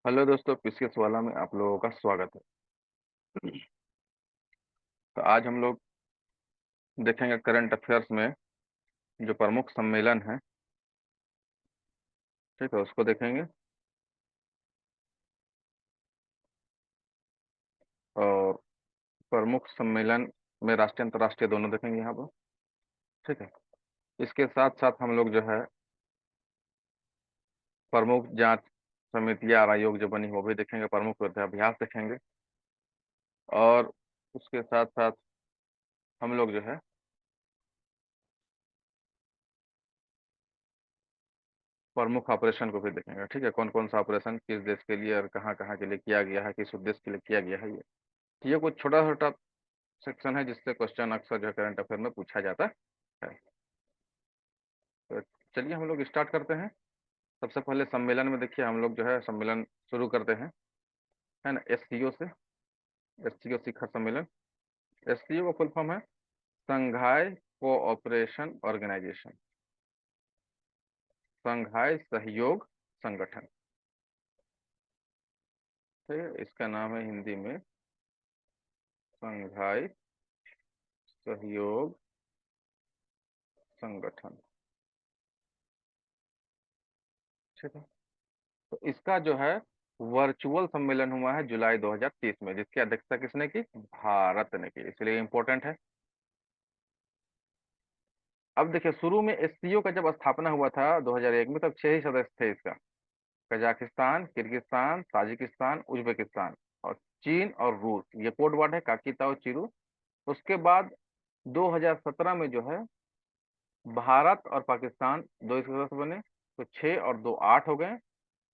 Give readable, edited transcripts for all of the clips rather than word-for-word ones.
Hello दोस्तों, PCS वाला में आप लोगों का स्वागत है। तो आज हम लोग देखेंगे करंट अफेयर्स में जो प्रमुख सम्मेलन है। ठीक है, उसको देखेंगे और प्रमुख सम्मेलन में राष्ट्रीय अंतर्राष्ट्रीय दोनों देखेंगे यहाँ पर। ठीक है, इसके साथ साथ हम लोग जो है प्रमुख जांच समितियां और आयोग जो बनी वो भी देखेंगे, प्रमुख विरोधाभास देखेंगे और उसके साथ साथ हम लोग जो है प्रमुख ऑपरेशन को भी देखेंगे। ठीक है, कौन कौन सा ऑपरेशन किस देश के लिए और कहाँ कहाँ के लिए किया गया है, किस उद्देश्य के लिए किया गया है। ये कुछ छोटा छोटा सेक्शन है जिससे क्वेश्चन अक्सर जो करंट अफेयर में पूछा जाता है। तो चलिए हम लोग स्टार्ट करते हैं। सबसे पहले सम्मेलन में देखिए, हम लोग जो है सम्मेलन शुरू करते हैं, है ना, एससीओ से। एससीओ शिखर सम्मेलन। एससीओ का फुल फॉर्म है संघाई कोऑपरेशन ऑर्गेनाइजेशन, संघाई सहयोग संगठन। ठीक है, इसका नाम है हिंदी में संघाई सहयोग संगठन। ठीक है, तो इसका जो है वर्चुअल सम्मेलन हुआ है जुलाई 2030 में, जिसकी अध्यक्षता किसने की? भारत ने की, इसलिए इंपॉर्टेंट है। अब देखिए, शुरू में एससीओ का जब स्थापना हुआ था 2001 में, तब 6 ही सदस्य थे इसका। कजाकिस्तान, किर्गिस्तान, ताजिकिस्तान, उज्बेकिस्तान और चीन और रूस। ये कोड वर्ड है काकिताओ चिरू। उसके बाद 2017 में जो है भारत और पाकिस्तान दो इसके सदस्य बने, तो 6 और 2 8 हो गए।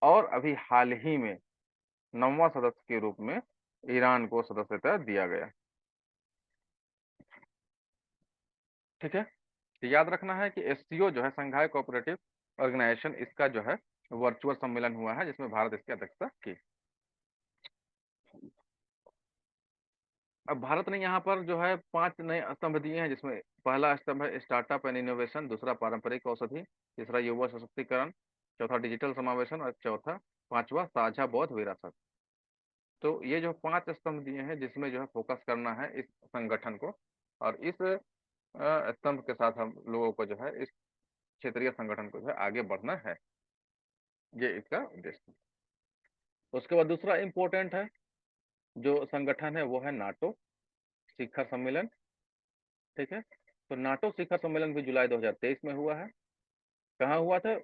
और अभी हाल ही में 9वां सदस्य के रूप में ईरान को सदस्यता दिया गया। ठीक है, तो याद रखना है कि एससीओ जो है संघाई कोऑपरेटिव ऑर्गेनाइजेशन, इसका जो है वर्चुअल सम्मेलन हुआ है जिसमें भारत इसकी अध्यक्षता की। अब भारत ने यहाँ पर जो है 5 नए स्तंभ दिए हैं, जिसमें पहला स्तंभ है स्टार्टअप एंड इनोवेशन, दूसरा पारंपरिक औषधि, तीसरा युवा सशक्तिकरण, चौथा डिजिटल समावेशन और चौथा पांचवा साझा बौद्ध विरासत। तो ये जो 5 स्तंभ दिए हैं, जिसमें जो है फोकस करना है इस संगठन को, और इस स्तंभ के साथ हम लोगों को जो है इस क्षेत्रीय संगठन को जो है आगे बढ़ना है। ये इसका उद्देश्य है। उसके बाद दूसरा इंपॉर्टेंट है जो संगठन है, वो है नाटो शिखर सम्मेलन। ठीक है, तो नाटो शिखर सम्मेलन भी जुलाई 2023 में हुआ है। कहाँ हुआ था?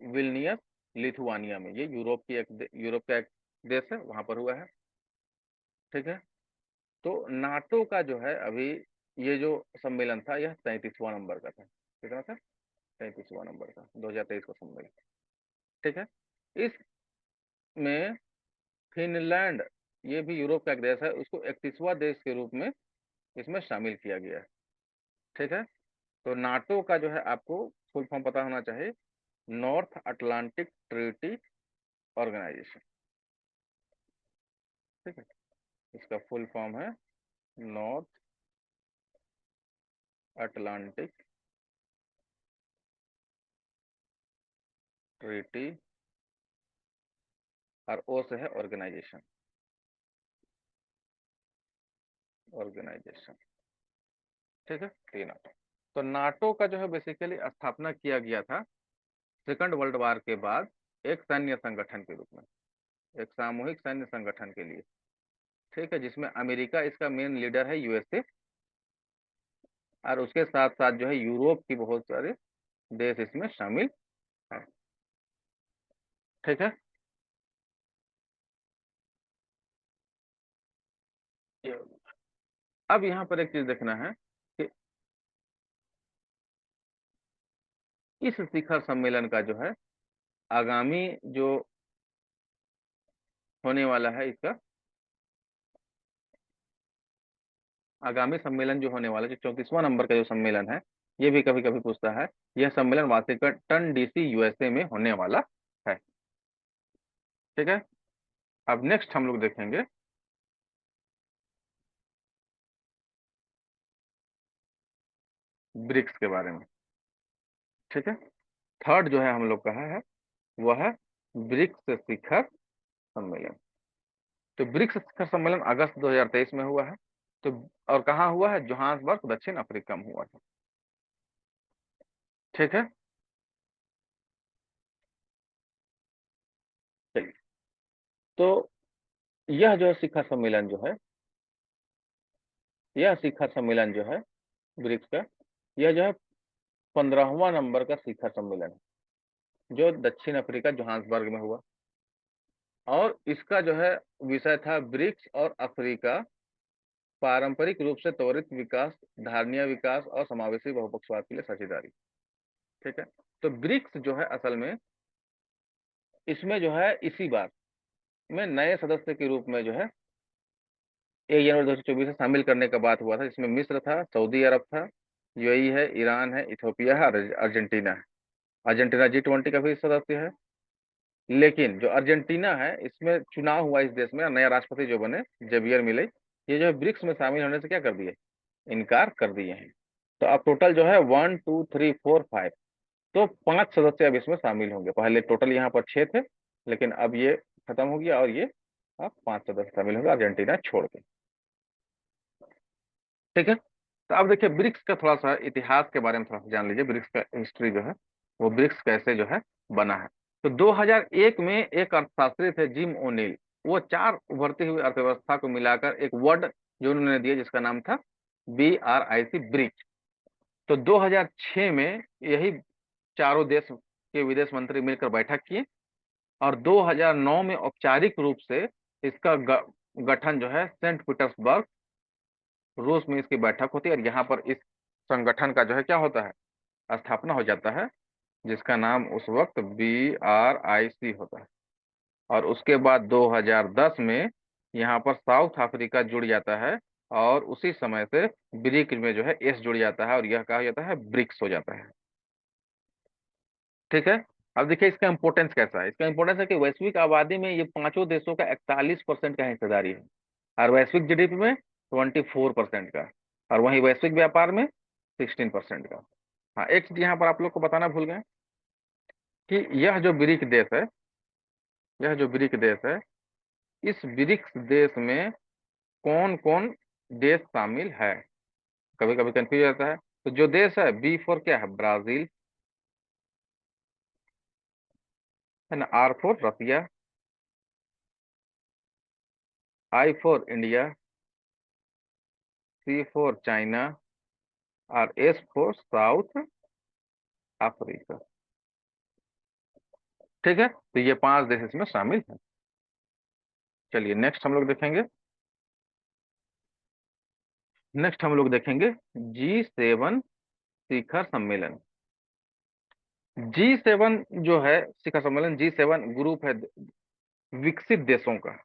विल्नियस, लिथुआनिया में। ये यूरोप का एक देश है, वहां पर हुआ है। ठीक है, तो नाटो का जो है अभी ये जो सम्मेलन था, यह 33वां नंबर का था। कितना था? 33वां नंबर का 2023 का सम्मेलन। ठीक है, इसमें फिनलैंड, ये भी यूरोप का एक देश है, उसको 31वां देश के रूप में इसमें शामिल किया गया है। ठीक है, तो नाटो का जो है आपको फुल फॉर्म पता होना चाहिए, नॉर्थ अटलांटिक ट्रीटी ऑर्गेनाइजेशन। ठीक है, इसका फुल फॉर्म है नॉर्थ अटलांटिक ट्रीटी, और ओ से है ऑर्गेनाइजेशन। ऑर्गेनाइजेशन। ठीक है, ये नाटो। तो नाटो का जो है बेसिकली स्थापना किया गया था सेकंड वर्ल्ड वार के बाद, एक सैन्य संगठन के रूप में, एक सामूहिक सैन्य संगठन के लिए। ठीक है, जिसमें अमेरिका इसका मेन लीडर है, यूएसए, और उसके साथ साथ जो है यूरोप की बहुत सारे देश इसमें शामिल है। ठीक है, अब यहाँ पर एक चीज देखना है कि इस शिखर सम्मेलन का जो है आगामी जो होने वाला है, इसका आगामी सम्मेलन जो होने वाला है, जो 34वां नंबर का जो सम्मेलन है, ये भी कभी कभी पूछता है। यह सम्मेलन वाशिंगटन डीसी यूएसए में होने वाला है। ठीक है, अब नेक्स्ट हम लोग देखेंगे ब्रिक्स के बारे में। ठीक है, थर्ड जो है हम लोग कहा है, वह है ब्रिक्स शिखर सम्मेलन। तो ब्रिक्स शिखर सम्मेलन अगस्त 2023 में हुआ है। तो और कहाँ हुआ है? जोहान्सबर्ग, दक्षिण अफ्रीका में हुआ था। ठीक है, चलिए। तो यह जो शिखर सम्मेलन जो है, यह शिखर सम्मेलन जो है ब्रिक्स का, यह जो है 15वां नंबर का शिखर सम्मेलन है, जो दक्षिण अफ्रीका जोहान्सबर्ग में हुआ। और इसका जो है विषय था ब्रिक्स और अफ्रीका, पारंपरिक रूप से त्वरित विकास, धारणीय विकास और समावेशी बहुपक्षवाद के लिए साझेदारी। ठीक है, तो ब्रिक्स जो है असल में इसमें जो है इसी बार में नए सदस्य के रूप में जो है 1 जनवरी 2024 से शामिल करने का बात हुआ था, जिसमें मिस्र था, सऊदी अरब था, यूएई है, ईरान है, इथियोपिया है और अर्जेंटीना है। अर्जेंटीना G20 का भी सदस्य है। लेकिन जो अर्जेंटीना है, इसमें चुनाव हुआ इस देश में, नया राष्ट्रपति जो बने जेवियर मिले, ये जो है ब्रिक्स में शामिल होने से क्या कर दिए? इनकार कर दिए हैं। तो अब टोटल जो है 1 2 3 4 5, तो 5 सदस्य अब इसमें शामिल होंगे। पहले टोटल यहाँ पर 6 थे, लेकिन अब ये खत्म हो गया और ये अब 5 सदस्य शामिल होंगे अर्जेंटीना छोड़ के। ठीक है, तो अब देखिए ब्रिक्स का थोड़ा सा इतिहास के बारे में थोड़ा सा जान लीजिए। ब्रिक्स का हिस्ट्री जो है, वो ब्रिक्स कैसे जो है बना है। तो 2001 में एक अर्थशास्त्री थे जिम ओनील, वो 4 उभरती हुई अर्थव्यवस्था को मिलाकर एक वर्ड जो उन्होंने दिया, जिसका नाम था BRIC, ब्रिक्स। तो 2006 में यही चारों देश के विदेश मंत्री मिलकर बैठक किए और 2009 में औपचारिक रूप से इसका गठन जो है सेंट पीटर्सबर्ग, रूस में इसकी बैठक होती है और यहाँ पर इस संगठन का जो है क्या होता है? स्थापना हो जाता है, जिसका नाम उस वक्त BRIC होता है। और उसके बाद 2010 में यहाँ पर साउथ अफ्रीका जुड़ जाता है और उसी समय से ब्रिक्स में जो है एस जुड़ जाता है और यह कहा जाता है ब्रिक्स हो जाता है। ठीक है, अब देखिए इसका इंपोर्टेंस कैसा है। इसका इंपोर्टेंस है कि वैश्विक आबादी में ये पांचों देशों का 41% का हिस्सेदारी है और वैश्विक GDP में 24% का, और वहीं वैश्विक व्यापार में 16% का। हाँ, एक चीज यहाँ पर आप लोग को बताना भूल गए कि यह जो ब्रिक्स देश है, यह जो ब्रिक्स देश है, इस ब्रिक्स देश में कौन कौन देश शामिल है? कभी कभी कंफ्यूज रहता है। तो जो देश है, B फॉर क्या है? ब्राजील है ना, R for Russia, I for India, C for China और S फॉर साउथ अफ्रीका। ठीक है, तो ये 5 देश इसमें शामिल हैं। चलिए नेक्स्ट हम लोग देखेंगे, नेक्स्ट हम लोग देखेंगे G7 शिखर सम्मेलन। G7 जो है शिखर सम्मेलन, G7 ग्रुप है विकसित देशों का।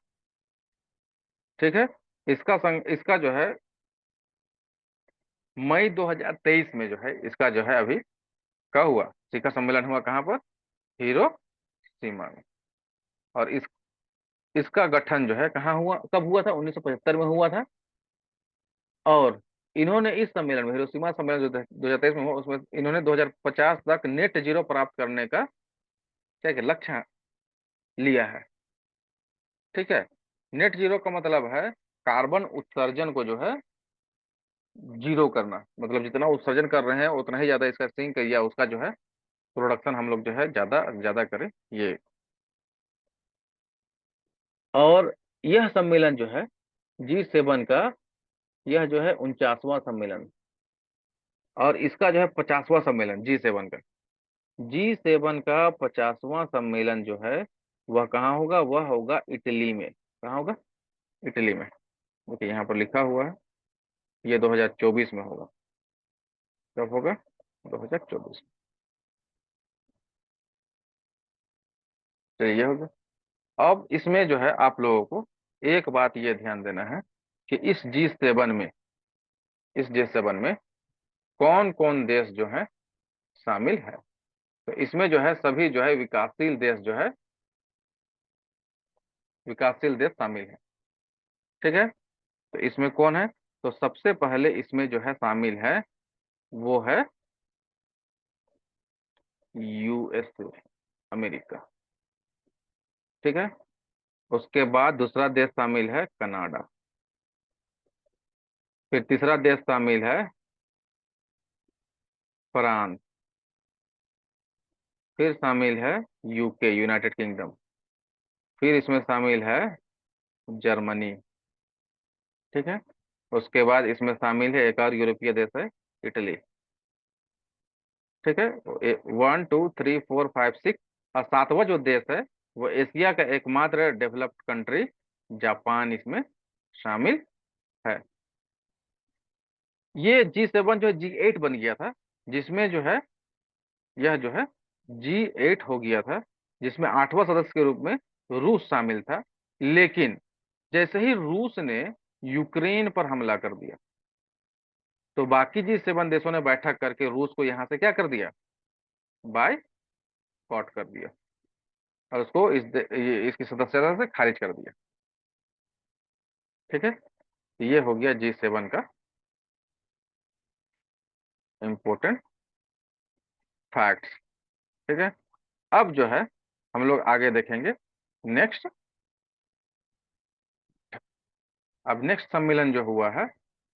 ठीक है, इसका जो है मई 2023 में जो है इसका जो है अभी क्या हुआ? शिखर सम्मेलन हुआ कहाँ पर? हिरोशिमा में। और इसका गठन जो है कहाँ हुआ, कब हुआ था? 1975 में हुआ था। और इन्होंने इस सम्मेलन में, हिरोशिमा सम्मेलन जो 2023 में हुआ, उसमें इन्होंने 2050 तक नेट जीरो प्राप्त करने का क्या क्या लक्ष्य लिया है। ठीक है, नेट जीरो का मतलब है कार्बन उत्सर्जन को जो है जीरो करना, मतलब जितना उत्सर्जन कर रहे हैं उतना ही ज्यादा इसका सिंक या उसका जो है प्रोडक्शन हम लोग जो है ज्यादा ज्यादा करें ये। और यह सम्मेलन जो है G7 का, यह जो है 49वां सम्मेलन, और इसका जो है 50वां सम्मेलन G7 का। G7 का 50वां सम्मेलन जो है वह कहाँ होगा? वह होगा इटली में। कहाँ होगा? इटली में। देखिए यहाँ पर लिखा हुआ है, ये 2024 में होगा। कब होगा? 2024। चलिए ये होगा। अब इसमें जो है आप लोगों को एक बात ये ध्यान देना है कि इस G7 में कौन कौन देश जो है शामिल है। तो इसमें जो है सभी जो है विकासशील देश जो है, विकासशील देश शामिल है। ठीक है, तो इसमें कौन है? तो सबसे पहले इसमें जो है शामिल है वो है USA, अमेरिका। ठीक है, उसके बाद दूसरा देश शामिल है कनाडा। फिर तीसरा देश शामिल है फ्रांस। फिर शामिल है यूके, यूनाइटेड किंगडम। फिर इसमें शामिल है जर्मनी। ठीक है। उसके बाद इसमें शामिल है एक और यूरोपीय देश है, इटली। ठीक है। 1 2 3 4 5 6। और सातवां जो देश है वो एशिया का एकमात्र डेवलप्ड कंट्री जापान इसमें शामिल है। ये G7 जो है G8 बन गया था, जिसमें जो है यह जो है G8 हो गया था, जिसमें आठवां सदस्य के रूप में रूस शामिल था। लेकिन जैसे ही रूस ने यूक्रेन पर हमला कर दिया, तो बाकी G7 देशों ने बैठक करके रूस को यहां से क्या कर दिया, बाय कॉट कर दिया, और उसको इसकी सदस्यता से खारिज कर दिया। ठीक है। ये हो गया G7 का इंपॉर्टेंट फैक्ट्स। ठीक है। अब जो है हम लोग आगे देखेंगे नेक्स्ट। अब नेक्स्ट सम्मेलन जो हुआ है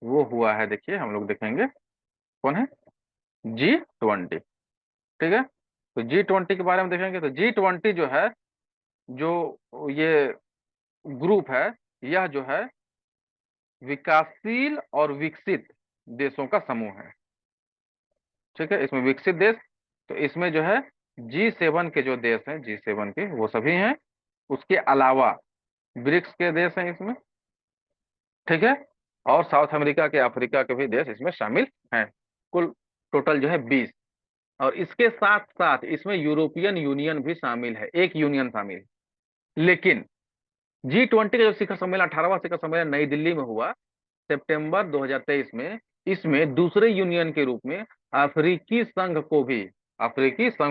वो हुआ है, देखिए हम लोग देखेंगे कौन है, G20। ठीक है। तो G20 के बारे में देखेंगे तो G20 जो है, जो ये ग्रुप है, यह जो है विकासशील और विकसित देशों का समूह है। ठीक है। इसमें विकसित देश, तो इसमें जो है G7 के जो देश हैं, G7 के वो सभी हैं। उसके अलावा ब्रिक्स के देश हैं इसमें। ठीक है। और साउथ अमेरिका के, अफ्रीका के भी देश इसमें शामिल हैं। कुल टोटल जो है 20। और इसके साथ साथ इसमें यूरोपियन यूनियन भी शामिल है, एक यूनियन शामिल है। लेकिन G20 का जो शिखर सम्मेलन, 18वां शिखर सम्मेलन नई दिल्ली में हुआ सितंबर 2023 में, इसमें दूसरे यूनियन के रूप में अफ्रीकी संघ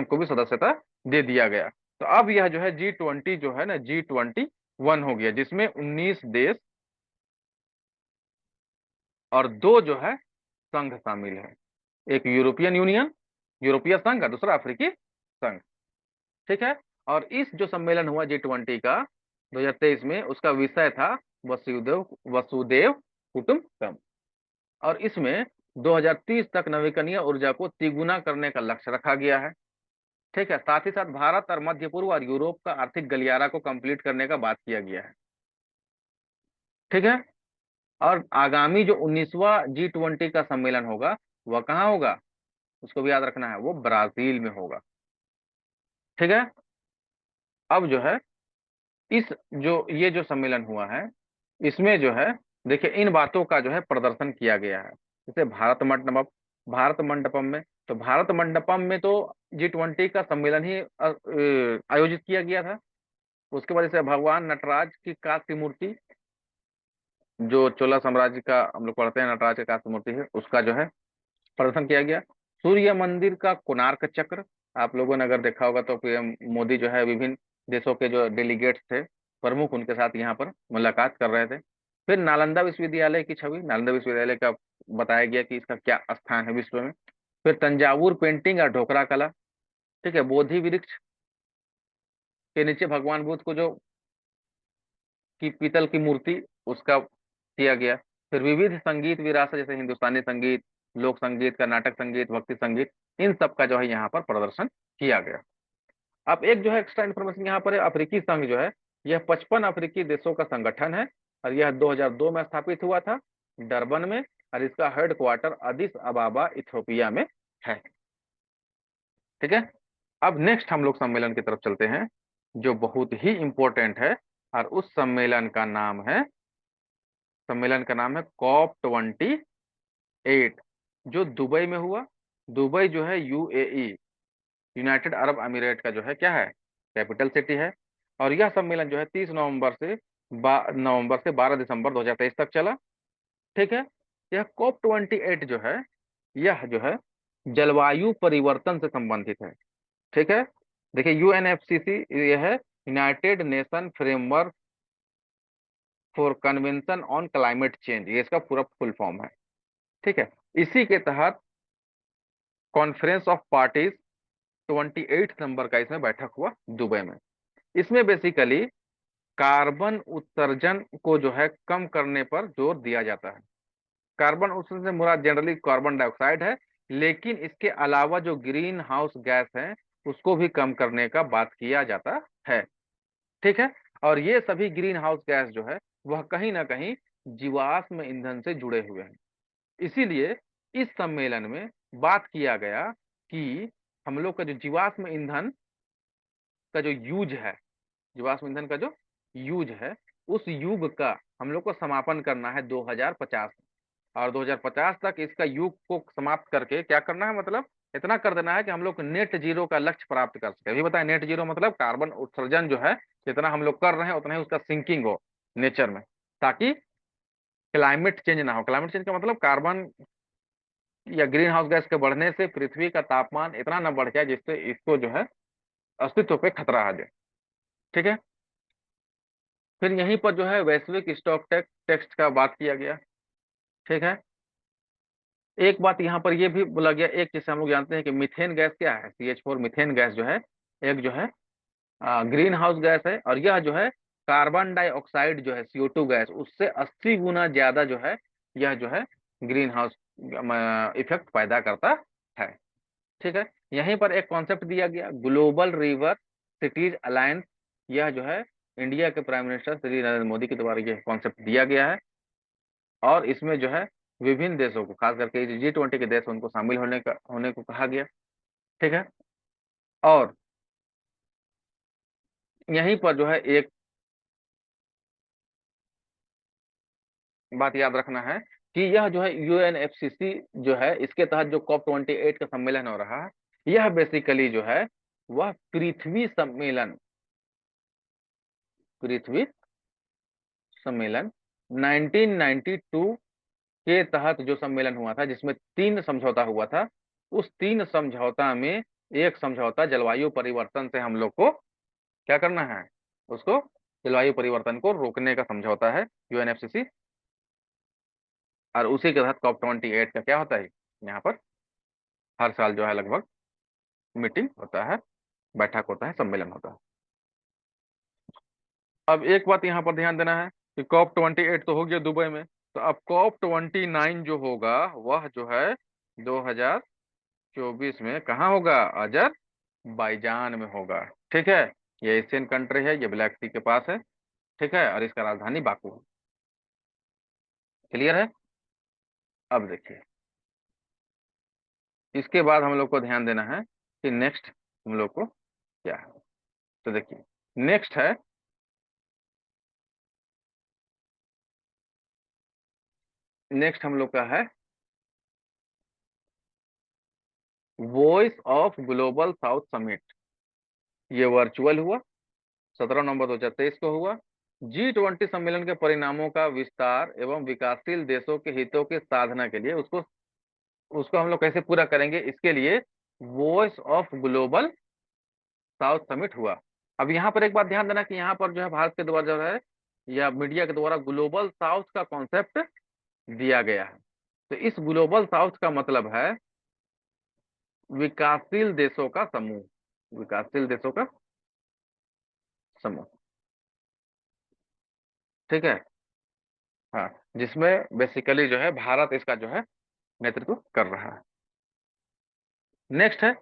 को भी सदस्यता दे दिया गया। तो अब यह जो है G20 जो है ना, G21 हो गया, जिसमें 19 देश और दो जो है संघ शामिल है। एक यूरोपियन यूनियन, यूरोपीय संघ, और दूसरा अफ्रीकी संघ। ठीक है। और इस जो सम्मेलन हुआ G20 का 2023 में, उसका विषय था वसुदेव वसुदेव कुटुंबकम। और इसमें 2030 तक नवीकरणीय ऊर्जा को तिगुना करने का लक्ष्य रखा गया है। ठीक है। साथ ही साथ भारत और मध्य पूर्व और यूरोप का आर्थिक गलियारा को कंप्लीट करने का बात किया गया है। ठीक है। और आगामी जो 19वां G20 का सम्मेलन होगा वह कहाँ होगा, उसको भी याद रखना है, वो ब्राजील में होगा। ठीक है। अब जो है इस जो ये जो सम्मेलन हुआ है, इसमें जो है देखिए इन बातों का जो है प्रदर्शन किया गया है। जैसे भारत मंडपम में, तो भारत मंडपम में तो G20 का सम्मेलन ही आयोजित किया गया था। उसके बाद जैसे भगवान नटराज की कांस्य मूर्ति, जो चोला साम्राज्य का हम लोग पढ़ते हैं नटराज की कांस्य मूर्ति है, उसका जो है प्रदर्शन किया गया। सूर्य मंदिर का कोणार्क चक्र, आप लोगों ने अगर देखा होगा तो पीएम मोदी जो है विभिन्न देशों के जो डेलीगेट्स थे, प्रमुख, उनके साथ यहाँ पर मुलाकात कर रहे थे। फिर नालंदा विश्वविद्यालय की छवि, नालंदा विश्वविद्यालय का बताया गया कि इसका क्या स्थान है विश्व में। फिर तंजावुर पेंटिंग और ढोकरा कला। ठीक है। बोधि वृक्ष के नीचे भगवान बुद्ध को जो की पीतल की मूर्ति, उसका किया गया। फिर विविध संगीत विरासत, जैसे हिंदुस्तानी संगीत, लोक संगीत, कर्नाटक संगीत, भक्ति संगीत, इन सब का जो है यहाँ पर प्रदर्शन किया गया। अब एक जो है एक्स्ट्रा इन्फॉर्मेशन यहाँ पर है, अफ्रीकी संघ जो है यह 55 अफ्रीकी देशों का संगठन है, और यह 2002 में स्थापित हुआ था डरबन में, और इसका हेडक्वार्टर अदिस अबाबा इथियोपिया में है। ठीक है। अब नेक्स्ट हम लोग सम्मेलन की तरफ चलते हैं, जो बहुत ही इंपॉर्टेंट है, और उस सम्मेलन का नाम है COP28, जो दुबई में हुआ। दुबई जो है UAE, यूनाइटेड अरब अमीरात का जो है क्या है, कैपिटल सिटी है। और यह सम्मेलन जो है 30 नवंबर से 12 दिसंबर 2023 तक चला। ठीक है। यह COP28 जो है, यह जो है जलवायु परिवर्तन से संबंधित है। ठीक है। देखिए UNFCC, यह है United nation framework for convention on climate change, ये इसका पूरा फुल फॉर्म है। ठीक है। इसी के तहत कॉन्फ्रेंस ऑफ पार्टीज 28 नंबर का इसमें बैठक हुआ दुबई में। इसमें बेसिकली कार्बन उत्सर्जन को जो है कम करने पर जोर दिया जाता है। कार्बन उत्सर्जन से मुराद जनरली कार्बन डाइऑक्साइड है, लेकिन इसके अलावा जो ग्रीन हाउस गैस है उसको भी कम करने का बात किया जाता है। ठीक है। और ये सभी ग्रीन हाउस गैस जो है वह कहीं ना कहीं जीवाश्म ईंधन से जुड़े हुए हैं। इसीलिए इस सम्मेलन में बात किया गया कि हम लोग का जो जीवाश्म ईंधन का जो यूज है, जीवाश्म ईंधन का जो यूज है, उस युग का हम लोग को समापन करना है 2050। और 2050 तक इसका युग को समाप्त करके क्या करना है, मतलब इतना कर देना है कि हम लोग नेट जीरो का लक्ष्य प्राप्त कर सके। अभी बताएं, नेट जीरो मतलब कार्बन उत्सर्जन जो है जितना हम लोग कर रहे हैं उतना ही उसका सिंकिंग हो नेचर में, ताकि क्लाइमेट चेंज ना हो। क्लाइमेट चेंज का मतलब कार्बन या ग्रीन हाउस गैस के बढ़ने से पृथ्वी का तापमान इतना ना बढ़ जाए जिससे इसको जो है अस्तित्व पे खतरा आ जाए। ठीक है। फिर यहीं पर जो है वैश्विक स्टॉक टेक्स्ट का बात किया गया। ठीक है। एक बात यहाँ पर यह भी बोला गया, एक जैसे हम लोग जानते हैं कि मीथेन गैस क्या है, CH4 मीथेन गैस जो है एक जो है ग्रीन हाउस गैस है, और यह जो है कार्बन डाइऑक्साइड जो है CO2 गैस उससे 80 गुना ज्यादा जो है यह जो है ग्रीन हाउस इफेक्ट पैदा करता है। ठीक है। यहीं पर एक कॉन्सेप्ट दिया गया, ग्लोबल रिवर सिटीज अलायंस। यह जो है इंडिया के प्राइम मिनिस्टर श्री नरेंद्र मोदी के द्वारा यह कॉन्सेप्ट दिया गया है, और इसमें जो है विभिन्न देशों को, खास करके G20 के देश उनको शामिल होने को कहा गया। ठीक है। और यहीं पर जो है एक बात याद रखना है कि यह जो है UNFCCC जो है इसके तहत जो COP28 का सम्मेलन हो रहा है, यह बेसिकली जो है वह पृथ्वी सम्मेलन 1992 के तहत जो सम्मेलन हुआ था, जिसमें 3 समझौता हुआ था। उस 3 समझौता में एक समझौता जलवायु परिवर्तन से हम लोग को क्या करना है, उसको जलवायु परिवर्तन को रोकने का समझौता है UNFCCC। और उसी के तहत COP28 का क्या होता है, यहाँ पर हर साल जो है लगभग मीटिंग होता है, बैठक होता है, सम्मेलन होता है। अब एक बात यहाँ पर ध्यान देना है कि COP28 तो हो गया दुबई में, तो अब COP29 जो होगा वह जो है 2024 में कहाँ होगा, अजरबैजान में होगा। ठीक है। ये एशियन कंट्री है, ये ब्लैक सी के पास है। ठीक है। और इसका राजधानी बाकू है। क्लियर है। अब देखिए, इसके बाद हम लोग को ध्यान देना है कि नेक्स्ट हम लोग को क्या है। तो देखिए, नेक्स्ट है, नेक्स्ट हम लोग का है voice of global south summit. ये वर्चुअल हुआ, 17 नवंबर 2023 को हुआ। G20 सम्मेलन के परिणामों का विस्तार एवं विकासशील देशों के हितों की साधना के लिए उसको उसको हम लोग कैसे पूरा करेंगे, इसके लिए voice of global south summit हुआ। अब यहाँ पर एक बात ध्यान देना कि यहाँ पर जो है भारत के द्वारा जो है या मीडिया के द्वारा ग्लोबल साउथ का कॉन्सेप्ट दिया गया है। तो इस ग्लोबल साउथ का मतलब है विकासशील देशों का समूह, विकासशील देशों का समूह। ठीक है। हाँ, जिसमें बेसिकली जो है भारत इसका जो है नेतृत्व कर रहा है। नेक्स्ट है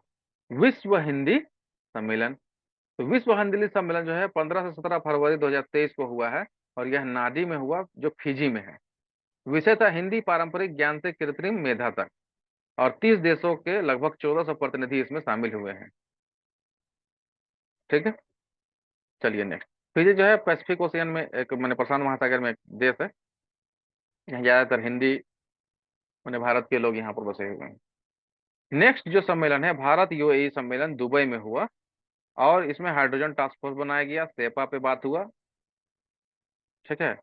विश्व हिंदी सम्मेलन। तो विश्व हिंदी सम्मेलन जो है 15 से 17 फरवरी 2023 को हुआ है, और यह नाडी में हुआ जो फिजी में है। विषय था हिंदी पारंपरिक ज्ञान से कृत्रिम मेधा तक, और 30 देशों के लगभग 1400 प्रतिनिधि इसमें शामिल हुए हैं। ठीक है। चलिए नेक्स्ट, फिजी जो है पैसिफिक ओशियन में एक मैंने प्रशांत महासागर में एक देश है। यहाँ ज्यादातर हिंदी मैंने भारत के लोग यहाँ पर बसे हुए हैं। नेक्स्ट जो सम्मेलन है भारत UAE सम्मेलन दुबई में हुआ, और इसमें हाइड्रोजन टास्क फोर्स बनाया गया, सेपा पे बात हुआ। ठीक है।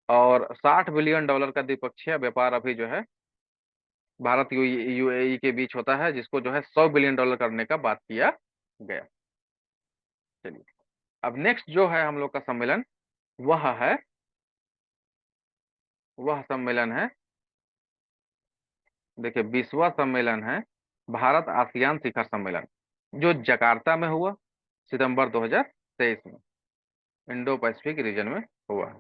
और $60 बिलियन का द्विपक्षीय व्यापार अभी जो है भारत UAE के बीच होता है, जिसको जो है $100 बिलियन करने का बात किया गया। चलिए, अब नेक्स्ट जो है हम लोग का सम्मेलन वह है, वह सम्मेलन है, देखिए 20वां सम्मेलन है भारत आसियान शिखर सम्मेलन, जो जकार्ता में हुआ सितंबर 2023 में। इंडो पैसिफिक रीजन में हुआ है।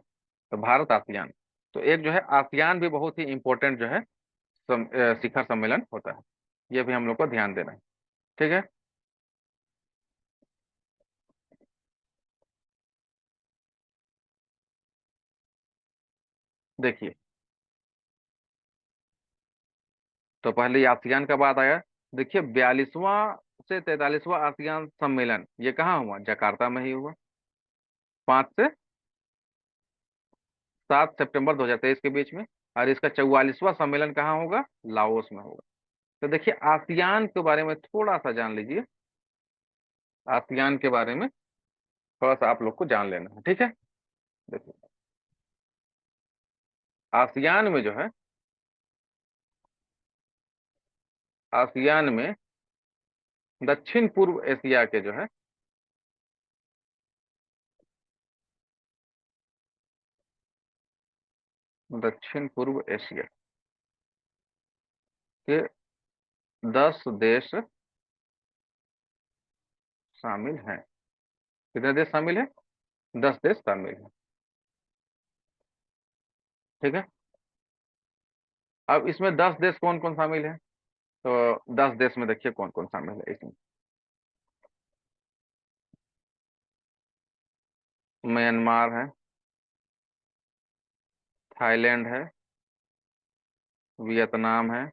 तो भारत आसियान, तो एक जो है आसियान भी बहुत ही इंपॉर्टेंट जो है शिखर सम्मेलन होता है। ये भी हम लोग को ध्यान देना है। ठीक है। देखिए, तो पहले आसियान का बात आया। देखिए, 42वां से 43वां आसियान सम्मेलन ये कहाँ हुआ? जकार्ता में ही हुआ। 5 से 7 सितंबर 2023 के बीच में। और इसका 44वां सम्मेलन कहाँ होगा? लाओस में होगा। तो देखिए, आसियान के बारे में थोड़ा सा जान लीजिए। आसियान के बारे में थोड़ा सा आप लोग को जान लेना है। ठीक है। देखिए, आसियान में जो है, आसियान में दक्षिण पूर्व एशिया के जो है, दक्षिण पूर्व एशिया के 10 देश शामिल हैं। कितने देश शामिल हैं? 10 देश शामिल हैं। ठीक है। अब इसमें 10 देश कौन कौन शामिल है? तो 10 देश में देखिए कौन कौन शामिल है इसमें। म्यांमार है, थाईलैंड है, वियतनाम है,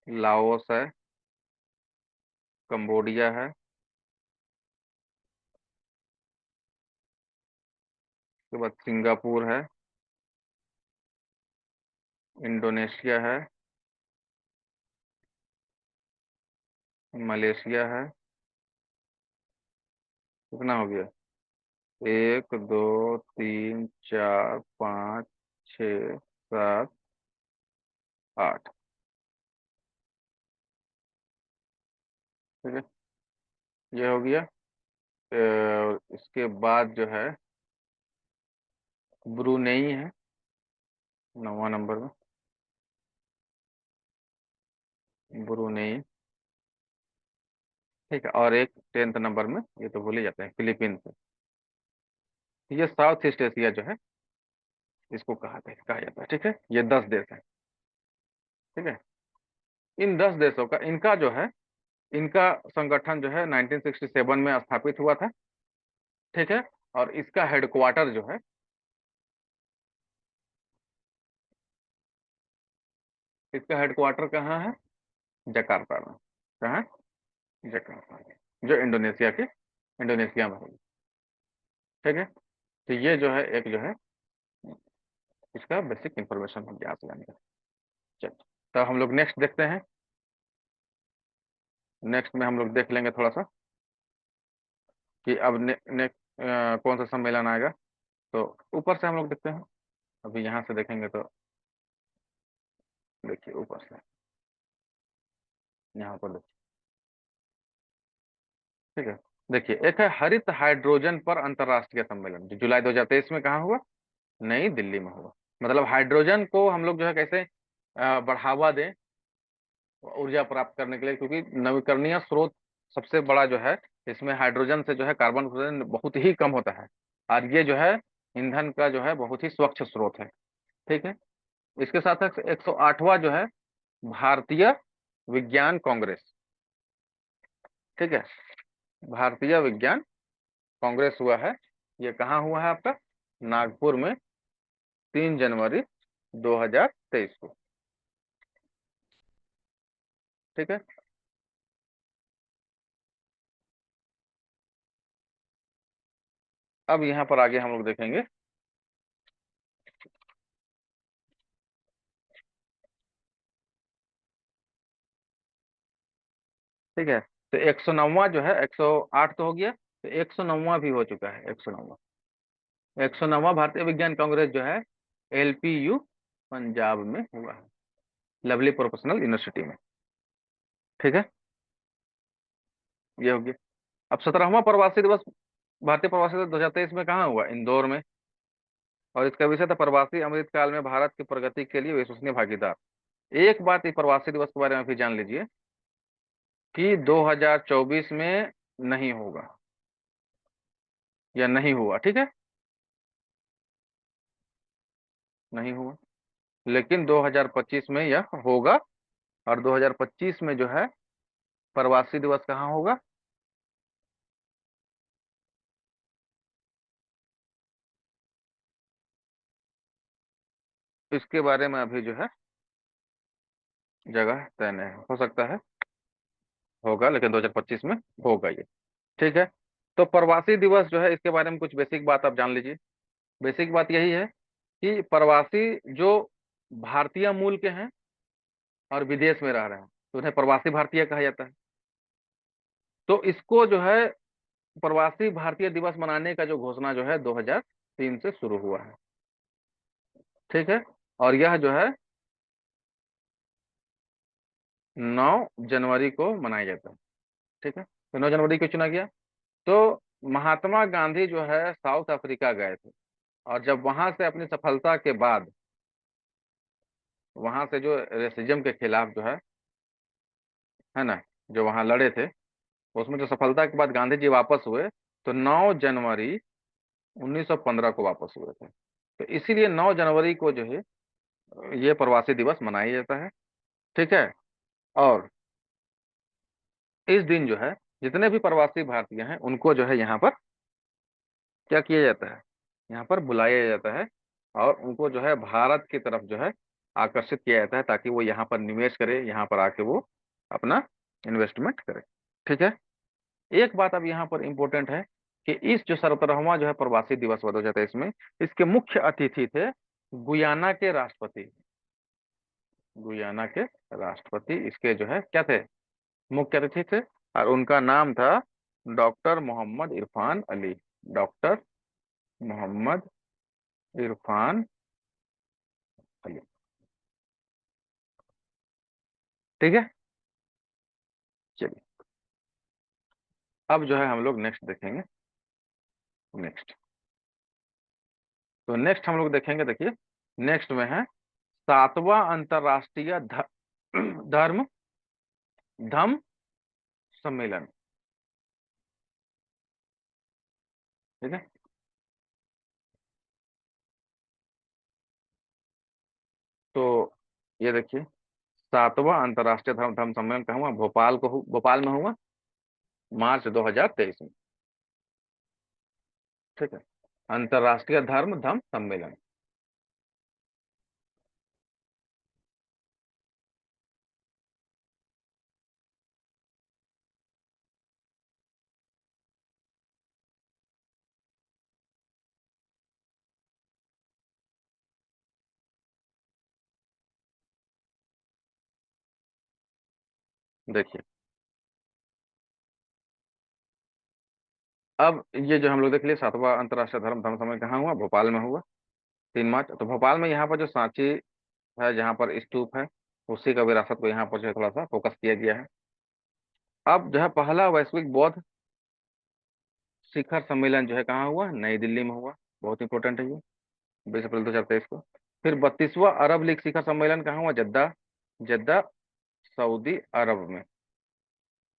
लाओस है, कंबोडिया है, उसके बाद सिंगापुर है, इंडोनेशिया है, मलेशिया है। कितना हो गया? 1, 2, 3, 4, 5, 6, 7, 8। ठीक है, ये हो गया। इसके बाद जो है ब्रुनेई है 9वां नंबर में। ब्रुनेई। ठीक है, और एक 10th नंबर में, ये तो भूल ही जाते हैं, फिलीपींस है। ये साउथ ईस्ट एशिया जो है, इसको कहा जाता है। ठीक है, ये 10 देश है। ठीक है। इन 10 देशों का, इनका जो है, इनका संगठन जो है 1967 में स्थापित हुआ था। ठीक है। और इसका हेडक्वार्टर जो है, इसका हेडक्वार्टर कहाँ है? जकार्ता में। कहाँ? जकार्ता में, जो इंडोनेशिया में है। ठीक है। तो ये जो है एक जो है इसका बेसिक इंफॉर्मेशन हो गया आसियान का। चलिए, तो हम लोग नेक्स्ट देखते हैं। नेक्स्ट में हम लोग देख लेंगे थोड़ा सा कि अब कौन सा सम्मेलन आएगा। तो ऊपर से हम लोग देखते हैं। अभी यहाँ से देखेंगे तो देखिए, ऊपर से यहाँ पर देखिए। ठीक है। देखिए, एक है हरित हाइड्रोजन पर अंतरराष्ट्रीय सम्मेलन, जो जुलाई 2023 में कहाँ हुआ? नई दिल्ली में हुआ। मतलब हाइड्रोजन को हम लोग जो है कैसे बढ़ावा दें ऊर्जा प्राप्त करने के लिए, क्योंकि नवीकरणीय स्रोत सबसे बड़ा जो है, इसमें हाइड्रोजन से जो है कार्बन उत्सर्जन बहुत ही कम होता है। और ये जो है ईंधन का जो है बहुत ही स्वच्छ स्रोत है। ठीक है। इसके साथ 108वां जो है भारतीय विज्ञान कांग्रेस। ठीक है, भारतीय विज्ञान कांग्रेस हुआ है। ये कहाँ हुआ है आपका? नागपुर में, 3 जनवरी 2023 को। ठीक है। अब यहाँ पर आगे हम लोग देखेंगे। ठीक है। तो 109वां जो है, 108 तो हो गया, तो 109वां भी हो चुका है। 109वां भारतीय विज्ञान कांग्रेस जो है LPU पंजाब में हुआ है, लवली प्रोफेशनल यूनिवर्सिटी में। ठीक है, ये हो गया। अब 17वां प्रवासी दिवस, भारतीय प्रवासी दिवस 2023 में कहाँ हुआ? इंदौर में। और इसका विषय था प्रवासी अमृतकाल में भारत की प्रगति के लिए विश्वसनीय भागीदार। एक बात ये प्रवासी दिवस के बारे में भी जान लीजिए कि 2024 में नहीं होगा। या नहीं हुआ, ठीक है, नहीं हुआ। लेकिन 2025 में यह होगा। और 2025 में जो है प्रवासी दिवस कहाँ होगा? इसके बारे में अभी जो है जगह तय नहीं है। हो सकता है होगा, लेकिन 2025 में होगा ये, ठीक है। तो प्रवासी दिवस जो है, इसके बारे में कुछ बेसिक बात आप जान लीजिए। बेसिक बात यही है कि प्रवासी जो भारतीय मूल के हैं और विदेश में रह रहे हैं, तो उन्हें प्रवासी भारतीय कहा जाता है। तो इसको जो है प्रवासी भारतीय दिवस मनाने का जो घोषणा जो है 2003 से शुरू हुआ है, ठीक है। और यह जो है 9 जनवरी को मनाया जाता है, ठीक है। तो 9 जनवरी को चुना गया। तो महात्मा गांधी जो है साउथ अफ्रीका गए थे, और जब वहां से अपनी सफलता के बाद, वहां से जो रेसिज्म के खिलाफ जो है ना, जो वहां लड़े थे, उसमें जो सफलता के बाद गांधी जी वापस हुए, तो 9 जनवरी 1915 को वापस हुए थे। तो इसीलिए 9 जनवरी को जो है ये प्रवासी दिवस मनाया जाता है, ठीक है। और इस दिन जो है जितने भी प्रवासी भारतीय हैं उनको जो है यहाँ पर क्या किया जाता है, यहाँ पर बुलाया जाता है, और उनको जो है भारत की तरफ जो है आकर्षित किया जाता है, ताकि वो यहाँ पर निवेश करे, यहाँ पर आके वो अपना इन्वेस्टमेंट करे, ठीक है। एक बात अब यहाँ पर इंपॉर्टेंट है कि इस जो 17वां जो है प्रवासी दिवस हो जाता है, इसमें इसके मुख्य अतिथि थे गुयाना के राष्ट्रपति। गुयाना के राष्ट्रपति इसके जो है क्या थे, मुख्य अतिथि थे। और उनका नाम था डॉक्टर मोहम्मद इरफान अली। डॉक्टर मोहम्मद इरफान अली, ठीक है। चलिए, अब जो है हम लोग नेक्स्ट देखेंगे। नेक्स्ट, तो नेक्स्ट हम लोग देखेंगे, देखिए नेक्स्ट में है 7वां अंतर्राष्ट्रीय धर्म धम्म सम्मेलन, ठीक है। तो ये देखिए 7वां अंतर्राष्ट्रीय धर्म सम्मेलन कहाँ हुआ? भोपाल में हुआ, मार्च 2023 में, ठीक है। अंतर्राष्ट्रीय धम्म सम्मेलन। देखिए, अब ये जो हम लोग देख लिए 7वां अंतर्राष्ट्रीय धर्म सम्मेलन कहाँ हुआ? भोपाल में हुआ, 3 मार्च। तो भोपाल में यहाँ पर जो सांची है, जहाँ पर स्तूप है, उसी का विरासत को यहाँ पर जो है थोड़ा सा फोकस किया गया है। अब जो है पहला वैश्विक बौद्ध शिखर सम्मेलन जो है कहाँ हुआ? नई दिल्ली में हुआ। बहुत इंपॉर्टेंट है ये, 20 अप्रैल 2023 को। फिर 32वां अरब लीग शिखर सम्मेलन कहाँ हुआ? जद्दा, जद्दा सऊदी अरब में,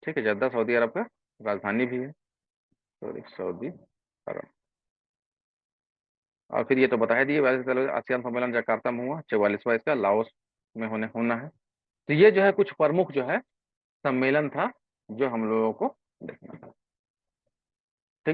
ठीक है। जद्दा सऊदी अरब का राजधानी भी है, सॉरी, सऊदी अरब। और फिर ये तो बता ही दिए, वैसे चलो आसियान सम्मेलन जकार्ता में हुआ, 44वां इसका लाओस में होना है। तो ये जो है कुछ प्रमुख जो है सम्मेलन था जो हम लोगों को देखना था।